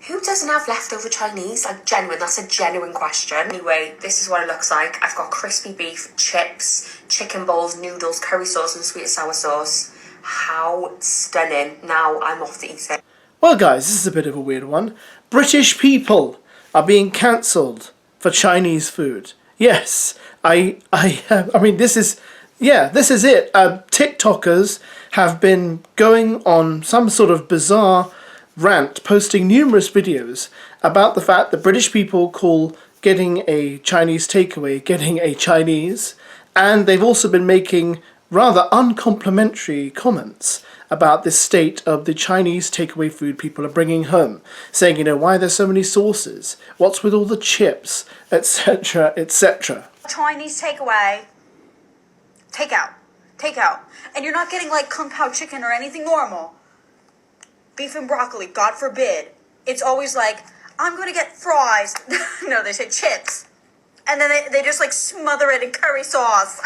Who doesn't have leftover Chinese? Like, genuine, that's a genuine question. Anyway, this is what it looks like. I've got crispy beef, chips, chicken balls, noodles, curry sauce and sweet and sour sauce. How stunning. Now I'm off to eat it. Well guys, this is a bit of a weird one. British people are being cancelled for Chinese food. Yes, I mean this is it. TikTokers have been going on some sort of bizarre rant, posting numerous videos about the fact that British people call getting a Chinese takeaway getting a Chinese, and they've also been making rather uncomplimentary comments about the state of the Chinese takeaway food people are bringing home, saying, you know, why are there so many sauces? What's with all the chips, etc., etc. Chinese takeaway, takeout, and you're not getting like kung pao chicken or anything normal. Beef and broccoli, God forbid. It's always like, I'm gonna get fries. No, they say chips. And then they just like smother it in curry sauce.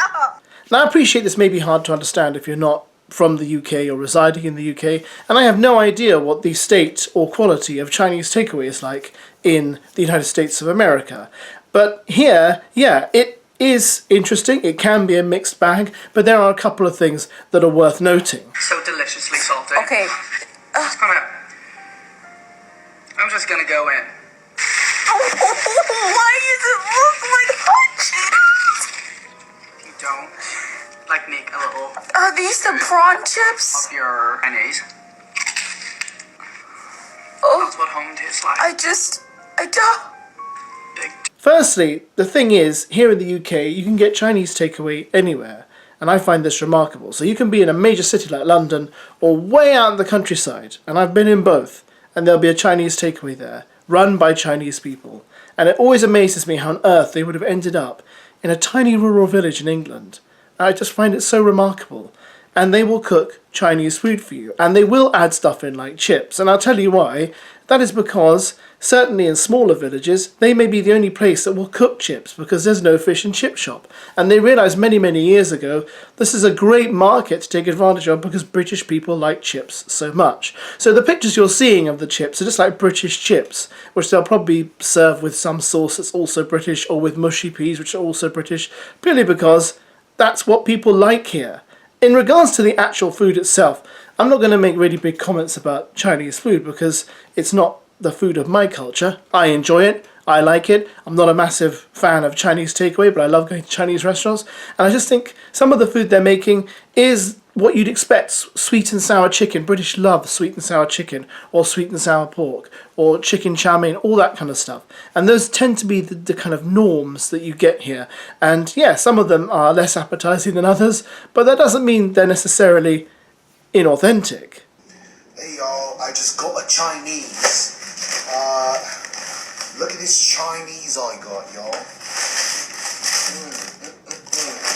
Now I appreciate this may be hard to understand if you're not from the UK or residing in the UK, and I have no idea what the state or quality of Chinese takeaway is like in the United States of America. But here, yeah, it is interesting. It can be a mixed bag, but there are a couple of things that are worth noting. So deliciously salty. Okay. I'm just gonna go in. Why does it look like hot Cheetos? You don't like make a little. Are these the prawn chips? Of your Chinese. Oh, That's what home tastes like. I don't. Big. Firstly, the thing is, here in the UK, you can get Chinese takeaway anywhere, and I find this remarkable. So you can be in a major city like London, or way out in the countryside, and I've been in both, and there'll be a Chinese takeaway there, run by Chinese people. And it always amazes me how on earth they would have ended up in a tiny rural village in England. I just find it so remarkable. And they will cook Chinese food for you. And they will add stuff in like chips. And I'll tell you why. That is because, certainly in smaller villages, they may be the only place that will cook chips because there's no fish and chip shop. And they realised many, many years ago, this is a great market to take advantage of because British people like chips so much. So the pictures you're seeing of the chips are just like British chips, which they'll probably serve with some sauce that's also British, or with mushy peas, which are also British, purely because that's what people like here. In regards to the actual food itself, I'm not going to make really big comments about Chinese food because it's not the food of my culture. I enjoy it. I like it. I'm not a massive fan of Chinese takeaway, but I love going to Chinese restaurants. And I just think some of the food they're making is what you'd expect. Sweet and sour chicken. British love sweet and sour chicken, or sweet and sour pork, or chicken chow mein, all that kind of stuff. And those tend to be the kind of norms that you get here. And yeah, some of them are less appetizing than others, but that doesn't mean they're necessarily inauthentic. Hey y'all, I just got a Chinese. Look at this Chinese I got, y'all.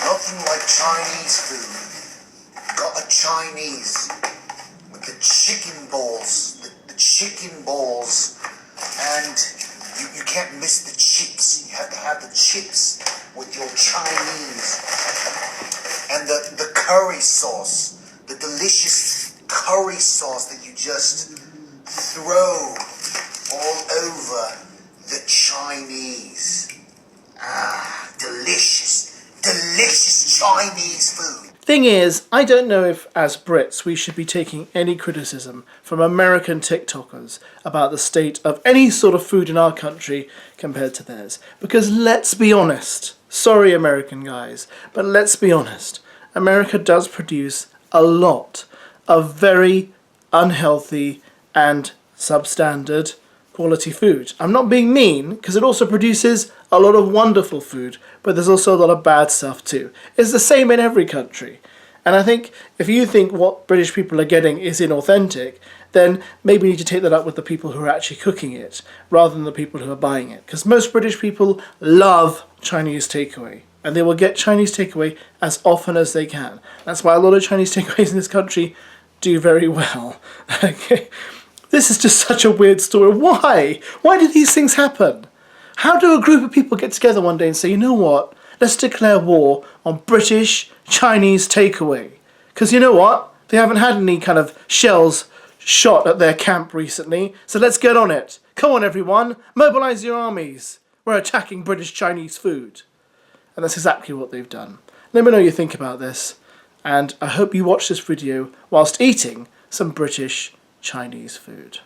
Nothing like Chinese food. Got a Chinese with the chicken balls, the chicken balls, and you can't miss the chips. You have to have the chips with your Chinese, and the curry sauce, the delicious curry sauce that you just throw all over the Chinese. Ah, delicious Chinese food. Thing is, I don't know if as Brits we should be taking any criticism from American TikTokers about the state of any sort of food in our country compared to theirs. Because let's be honest, sorry American guys, but let's be honest, America does produce a lot of very unhealthy and substandard quality food. I'm not being mean, because it also produces a lot of wonderful food, but there's also a lot of bad stuff too. It's the same in every country. And I think if you think what British people are getting is inauthentic, then maybe you need to take that up with the people who are actually cooking it, rather than the people who are buying it. Because most British people love Chinese takeaway, and they will get Chinese takeaway as often as they can. That's why a lot of Chinese takeaways in this country do very well. Okay. This is just such a weird story. Why? Why do these things happen? How do a group of people get together one day and say, you know what, let's declare war on British Chinese takeaway? Because you know what? They haven't had any kind of shells shot at their camp recently, so let's get on it. Come on everyone, mobilise your armies. We're attacking British Chinese food. And that's exactly what they've done. Let me know what you think about this, and I hope you watch this video whilst eating some British Chinese food.